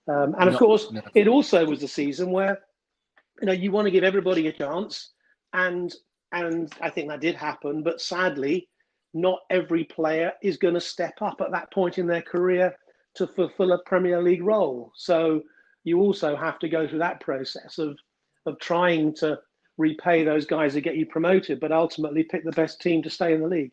And of course, it also was a season where you want to give everybody a chance, and I think that did happen. But sadly, not every player is going to step up at that point in their career to fulfill a Premier League role. So you also have to go through that process of trying to repay those guys that get you promoted, but ultimately pick the best team to stay in the league.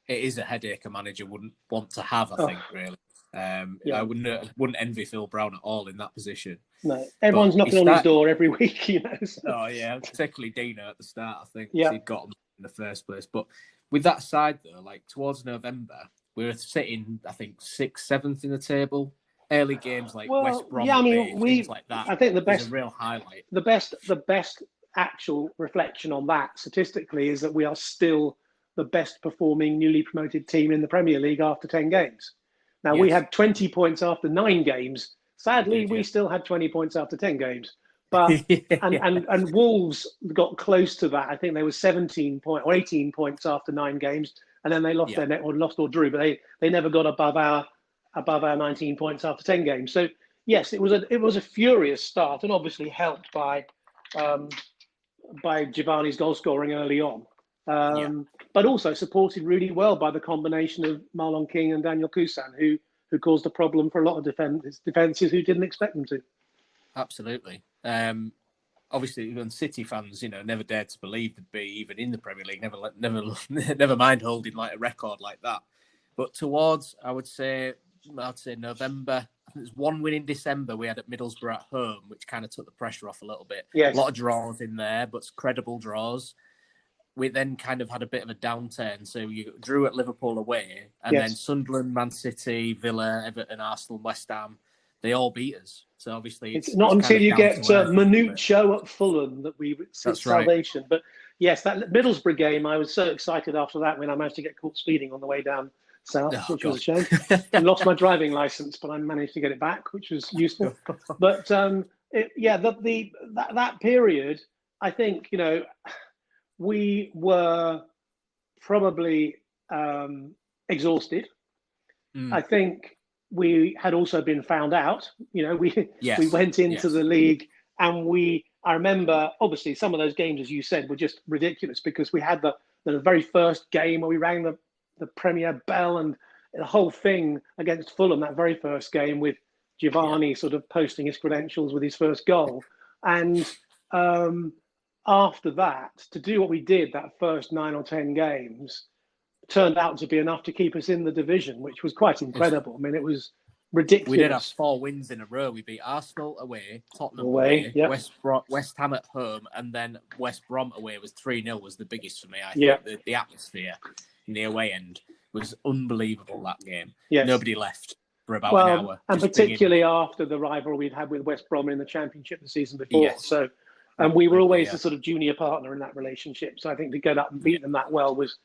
It is a headache a manager wouldn't want to have, I think, really. I wouldn't envy Phil Brown at all in that position. No, everyone's knocking on his door every week, So. Oh yeah, particularly Dino at the start, I think. Yeah, he'd got him in the first place. But with that side though, like towards November, we were sitting, I think, 6th, 7th in the table. Early games like West Brom, things like that. I think the best, was a real highlight. The best actual reflection on that statistically is that we are still the best performing newly promoted team in the Premier League after 10 games. Now, we had 20 points after 9 games. Sadly, we still had 20 points after 10 games. But and Wolves got close to that. I think they were 17 points or 18 points after 9 games, and then they lost their net or lost or drew. But they never got above our 19 points after 10 games. So yes, it was a furious start, and obviously helped by Giovanni's goal scoring early on. But also supported really well by the combination of Marlon King and Daniel Kusan, who caused a problem for a lot of defences who didn't expect them to. Absolutely. Obviously, when City fans, never dared to believe they'd be even in the Premier League. Never mind holding like a record like that. But towards, I'd say November. I think there's one win in December we had at Middlesbrough at home, which kind of took the pressure off a little bit. Yes. A lot of draws in there, but credible draws. We then kind of had a bit of a downturn. So you drew at Liverpool away, and then Sunderland, Man City, Villa, Everton, Arsenal, West Ham, they all beat us. So obviously it's not until you get Minute Show at Fulham that we see salvation. Right. But yes, that Middlesbrough game, I was so excited after that when I managed to get caught speeding on the way down south, which was a shame. I lost my driving license, but I managed to get it back, which was useful. But that period, I think, we were probably exhausted. I think we had also been found out. We went into the league, and I remember, obviously, some of those games, as you said, were just ridiculous because we had the very first game where we rang the Premier bell and the whole thing against Fulham, that very first game with Giovanni sort of posting his credentials with his first goal. And after that, to do what we did that first 9 or 10 games turned out to be enough to keep us in the division, which was quite incredible. I mean, it was ridiculous. We did have 4 wins in a row. We beat Arsenal away, Tottenham away, West Ham at home, and then West Brom away was 3-0 was the biggest for me. I think the atmosphere in the away end was unbelievable that game. Yes. Nobody left for about an hour. And particularly after the rivalry we'd had with West Brom in the Championship the season before. Yes. So, and we were always the sort of junior partner in that relationship. So I think to get up and beat them that well was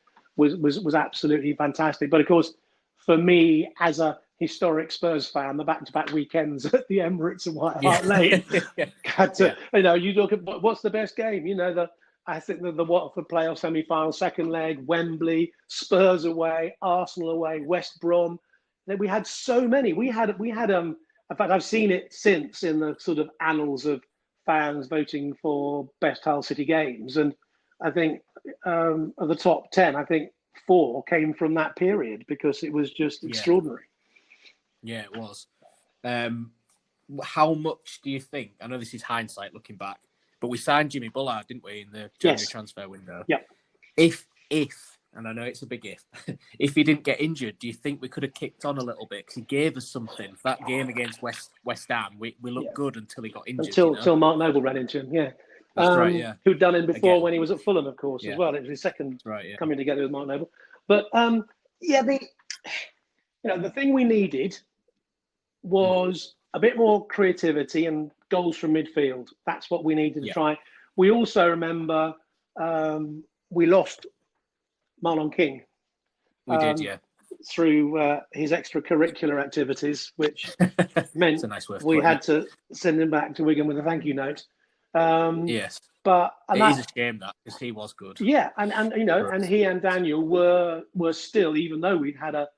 absolutely fantastic. But of course, for me, as a historic Spurs fan, the back-to-back weekends at the Emirates and White Hart Lane had to, you look at what's the best game. I think the Watford playoff semi-final, second leg, Wembley, Spurs away, Arsenal away, West Brom. We had so many. We had. In fact, I've seen it since in the sort of annals of fans voting for best Hull City games, and I think of the top 10, I think 4 came from that period because it was just extraordinary. Yeah, it was. How much do you think? I know this is hindsight looking back. But we signed Jimmy Bullard, didn't we, in the January transfer window? Yeah. If, and I know it's a big if he didn't get injured, do you think we could have kicked on a little bit? Because he gave us something. For that game against West Ham, we looked good until he got injured. Until Mark Noble ran into him, That's right, yeah. Who'd done him before when he was at Fulham, of course, as well. It was his second coming together with Mark Noble. But, the thing we needed was a bit more creativity and goals from midfield. That's what we needed to try. We also remember we lost Marlon King. We did. Through his extracurricular activities, which meant we had to send him back to Wigan with a thank you note. Yes. But it is a shame that because he was good. Yeah, and he and Daniel were still, even though we'd had a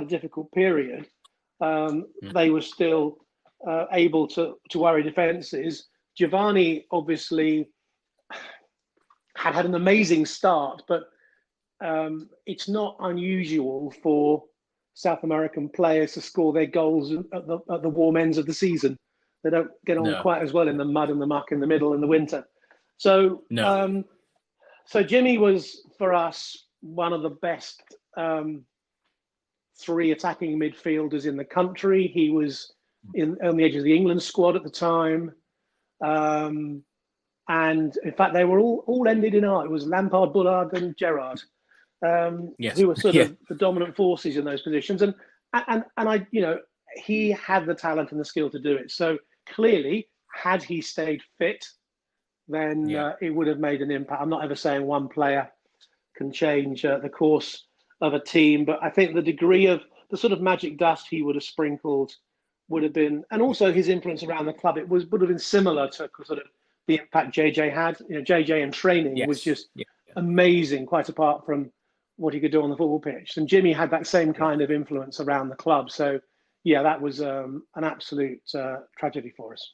difficult period, they were still able to worry defences. Giovanni obviously had an amazing start, but it's not unusual for South American players to score their goals at the warm ends of the season. They don't get on quite as well in the mud and the muck in the middle in the winter. So, so Jimmy was, for us, one of the best three attacking midfielders in the country. He was on the edge of the England squad at the time. And in fact, they were all ended in R. It was Lampard, Bullard, and Gerrard, who were sort of the dominant forces in those positions. And I, he had the talent and the skill to do it. So clearly, had he stayed fit, then it would have made an impact. I'm not ever saying one player can change the course of a team, but I think the degree of the sort of magic dust he would have sprinkled would have been, and also his influence around the club, would have been similar to sort of the impact JJ had. JJ in training was just amazing, quite apart from what he could do on the football pitch. And Jimmy had that same kind of influence around the club. So, that was an absolute tragedy for us.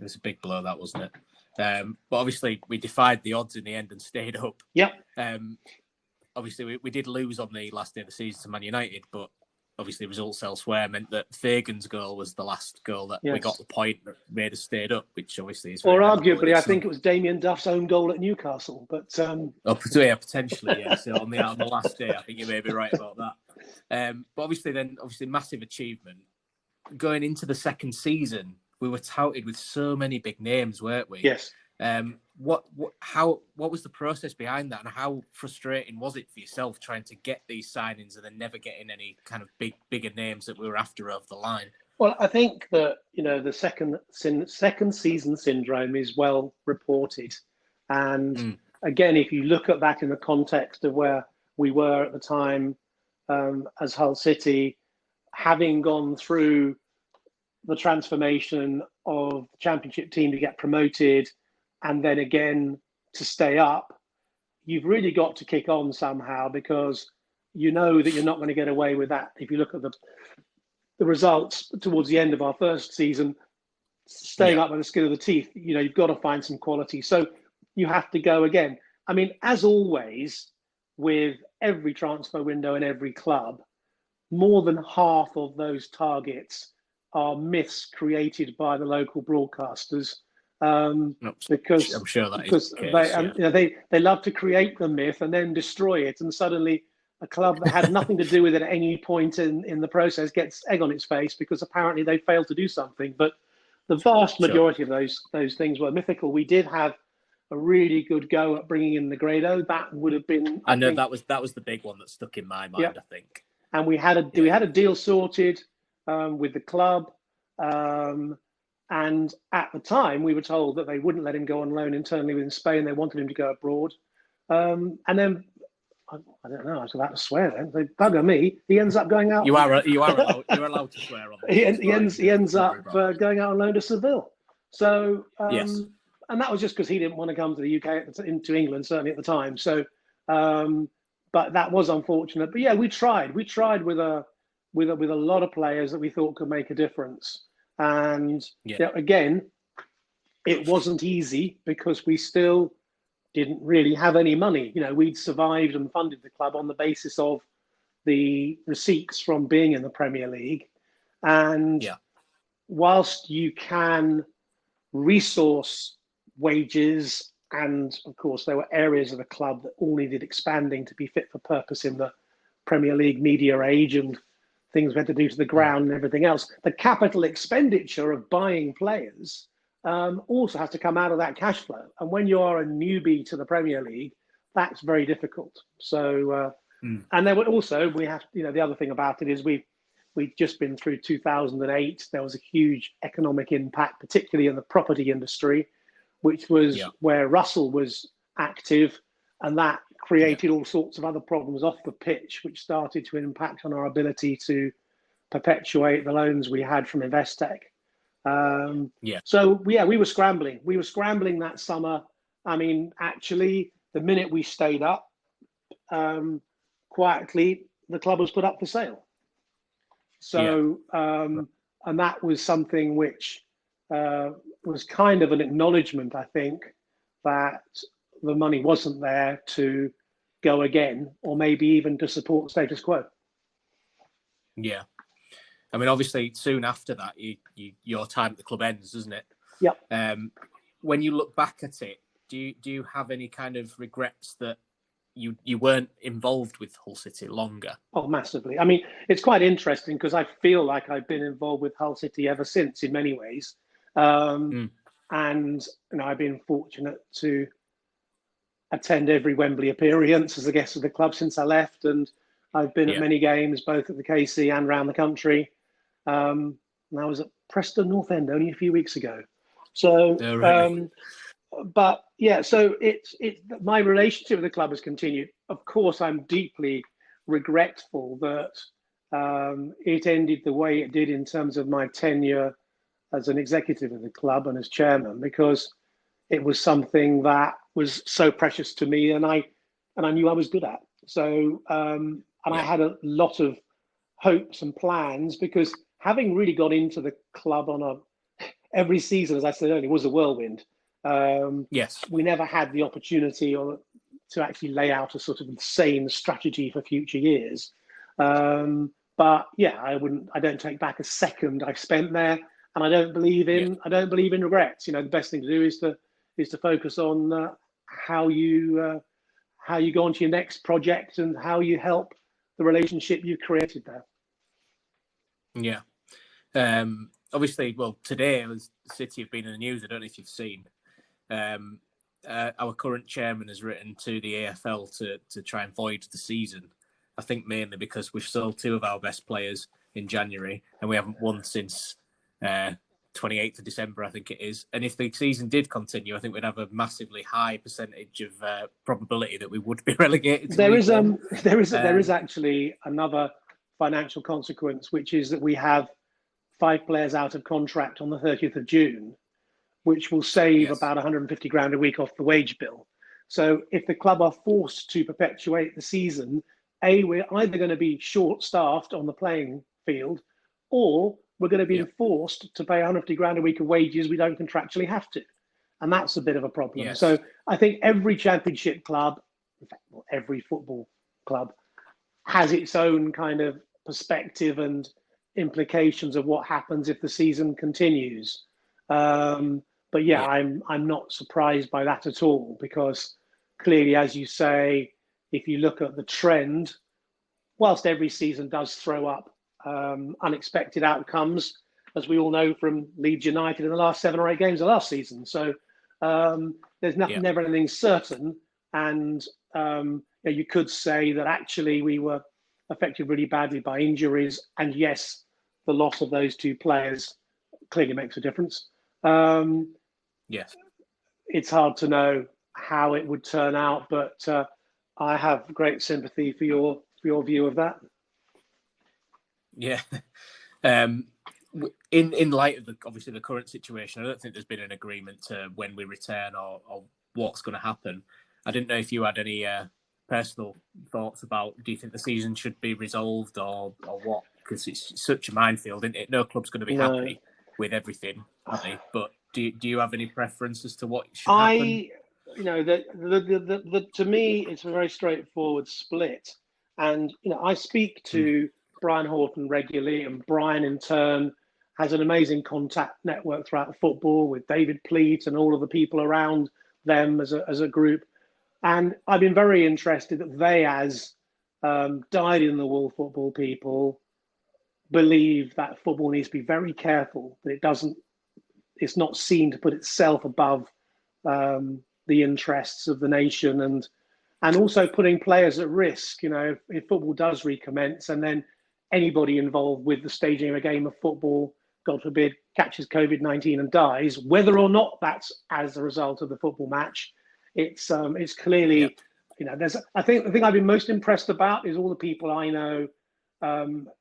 It was a big blow, that, wasn't it? But obviously, we defied the odds in the end and stayed up. Yep. Obviously, we did lose on the last day of the season to Man United, but obviously results elsewhere meant that Fagan's goal was the last goal that we got the point that made us stayed up, which obviously is... Or arguably, I think it was Damien Duff's own goal at Newcastle. But potentially, yeah. So on the last day, I think you may be right about that. But obviously, massive achievement. Going into the second season, we were touted with so many big names, weren't we? Yes. What was the process behind that, and how frustrating was it for yourself trying to get these signings and then never getting any kind of bigger names that we were after over the line? Well, I think that the second season syndrome is well reported, and again, if you look at that in the context of where we were at the time as Hull City, having gone through the transformation of the Championship team to get promoted, and then again to stay up, you've really got to kick on somehow, because you know that you're not going to get away with that. If you look at the results towards the end of our first season, staying up by the skin of the teeth, you've got to find some quality. So you have to go again. I mean, as always, with every transfer window in every club, more than half of those targets are myths created by the local broadcasters. Because I'm sure that because is the case, they love to create the myth and then destroy it, and suddenly a club that had nothing to do with it at any point in the process gets egg on its face because apparently they failed to do something. But the vast majority of those things were mythical. We did have a really good go at bringing in Negredo. That would have been. I know that was the big one that stuck in my mind. I think. And we had a deal sorted with the club. And at the time, we were told that they wouldn't let him go on loan internally within Spain. They wanted him to go abroad. And then, I don't know, I was about to swear then. They bugger me. He ends up going out. You're allowed to swear on this. He ends up going out on loan to Seville. So, and that was just because he didn't want to come to the UK, into England, certainly at the time. So, but that was unfortunate. But yeah, we tried. We tried with a lot of players that we thought could make a difference. And again, it wasn't easy because we still didn't really have any money. We'd survived and funded the club on the basis of the receipts from being in the Premier League. And whilst you can resource wages, and of course there were areas of the club that all needed expanding to be fit for purpose in the Premier League media age, and things we had to do to the ground and everything else, the capital expenditure of buying players also has to come out of that cash flow. And when you are a newbie to the Premier League, that's very difficult. So, and then also we have, the other thing about it is we've just been through 2008. There was a huge economic impact, particularly in the property industry, which was where Russell was active, and that created all sorts of other problems off the pitch, which started to impact on our ability to perpetuate the loans we had from Investec. So we were scrambling. We were scrambling that summer. I mean, actually, the minute we stayed up, quietly, the club was put up for sale. So that was something which was kind of an acknowledgement, I think, that the money wasn't there to go again, or maybe even to support the status quo. Yeah. I mean, obviously, soon after that, your time at the club ends, doesn't it? Yeah. When you look back at it, do you have any kind of regrets that you weren't involved with Hull City longer? Oh, massively. I mean, it's quite interesting because I feel like I've been involved with Hull City ever since in many ways. And I've been fortunate to attend every Wembley appearance as a guest of the club since I left. And I've been at many games, both at the KC and around the country. And I was at Preston North End only a few weeks ago. So, really? But yeah, so it's my relationship with the club has continued. Of course, I'm deeply regretful that it ended the way it did in terms of my tenure as an executive of the club and as chairman, because it was something that was so precious to me, and I knew I was good at. So I had a lot of hopes and plans, because having really got into the club every season, as I said earlier, was a whirlwind. Yes. We never had the opportunity to actually lay out a sort of insane strategy for future years. But yeah, I don't take back a second I've spent there, and I don't believe in regrets. The best thing to do is to focus on how you go on to your next project and how you help the relationship you created there. Yeah. Obviously, well, today City have been in the news. I don't know if you've seen. Our current chairman has written to the AFL to try and void the season. I think mainly because we've sold 2 of our best players in January and we haven't won since 28th of December, I think it is. And if the season did continue, I think we'd have a massively high percentage of probability that we would be relegated. There is actually another financial consequence, which is that we have 5 players out of contract on the 30th of June, which will save about 150 grand a week off the wage bill. So if the club are forced to perpetuate the season, we're either going to be short-staffed on the playing field, or we're going to be enforced to pay 150 grand a week of wages we don't contractually have to. And that's a bit of a problem. Yes. So I think every championship club, in fact, every football club, has its own kind of perspective and implications of what happens if the season continues. But yeah, I'm not surprised by that at all, because clearly, as you say, if you look at the trend, whilst every season does throw up unexpected outcomes, as we all know from Leeds United in the last 7 or 8 games of last season. So there's never anything certain. And you could say that actually we were affected really badly by injuries. And yes, the loss of those 2 players clearly makes a difference. Yes. It's hard to know how it would turn out, but I have great sympathy for your view of that. Yeah. In light of obviously the current situation, I don't think there's been an agreement to when we return or what's going to happen. I didn't know if you had any personal thoughts about, do you think the season should be resolved or what? Because it's such a minefield, isn't it? No club's going to be happy with everything, are they? But do you have any preference as to what should happen? To me, it's a very straightforward split. And, I speak to Brian Horton regularly, and Brian in turn has an amazing contact network throughout football with David Pleat and all of the people around them as a group. And I've been very interested that they, as dyed-in-the-wool football people, believe that football needs to be very careful that it's not seen to put itself above the interests of the nation, and also putting players at risk. If football does recommence and then anybody involved with the staging of a game of football, God forbid, catches COVID-19 and dies, whether or not that's as a result of the football match, it's clearly, I think the thing I've been most impressed about is all the people I know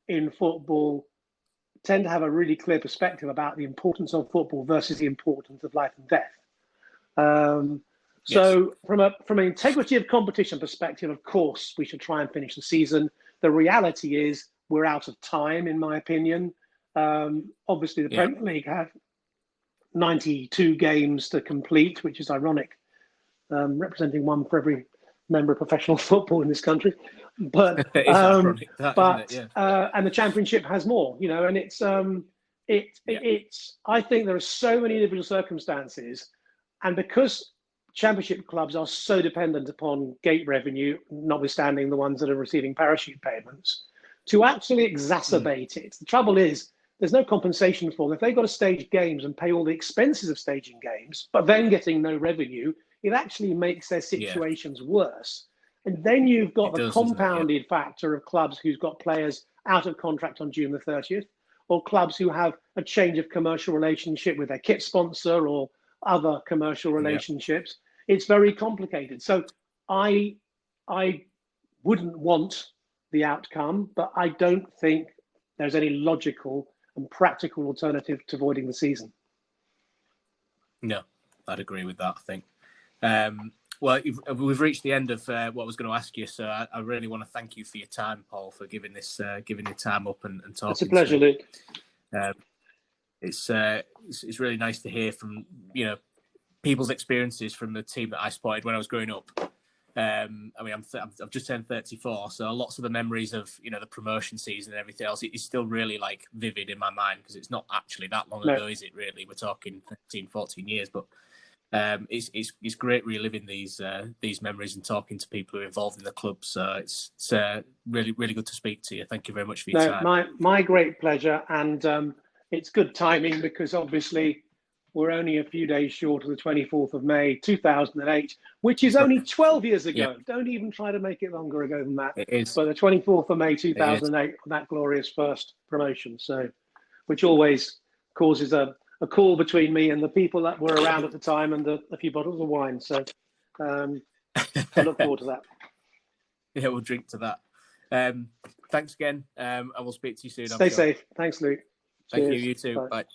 in football tend to have a really clear perspective about the importance of football versus the importance of life and death. So from an integrity of competition perspective, of course, we should try and finish the season. The reality is we're out of time, in my opinion. Obviously, the Premier League have 92 games to complete, which is ironic, representing one for every member of professional football in this country. But it is ironic, isn't it? Yeah. And the Championship has more, and it's I think there are so many individual circumstances, and because Championship clubs are so dependent upon gate revenue, notwithstanding the ones that are receiving parachute payments, to actually exacerbate it. The trouble is, there's no compensation for them. If they've got to stage games and pay all the expenses of staging games, but then getting no revenue, it actually makes their situations worse. And then you've got the compounded factor of clubs who've got players out of contract on June the 30th, or clubs who have a change of commercial relationship with their kit sponsor or other commercial relationships. It's very complicated. So I wouldn't want the outcome, but I don't think there's any logical and practical alternative to avoiding the season. No, I'd agree with that, I think. Well, we've reached the end of what I was going to ask you, so I really want to thank you for your time, Paul, for giving your time up and talking. It's a pleasure, Luke. It's really nice to hear from people's experiences from the team that I supported when I was growing up. I mean, I've just turned 34, so lots of the memories of the promotion season and everything else is still really vivid in my mind, because it's not actually that long ago, is it? Really, we're talking 13, 14 years, but. It's great reliving these memories and talking to people who are involved in the club. So it's really, really good to speak to you. Thank you very much for your time. My great pleasure, and it's good timing, because obviously we're only a few days short of the 24th of May 2008, which is only 12 years ago. Don't even try to make it longer ago than that. It is. But the 24th of May 2008, that glorious first promotion. So, which always causes a call between me and the people that were around at the time, and a few bottles of wine. So I look forward to that. Yeah, we'll drink to that. Thanks again, and we'll speak to you soon. Stay safe. Thanks, Luke. Thank Cheers. you. You too. Bye. Bye.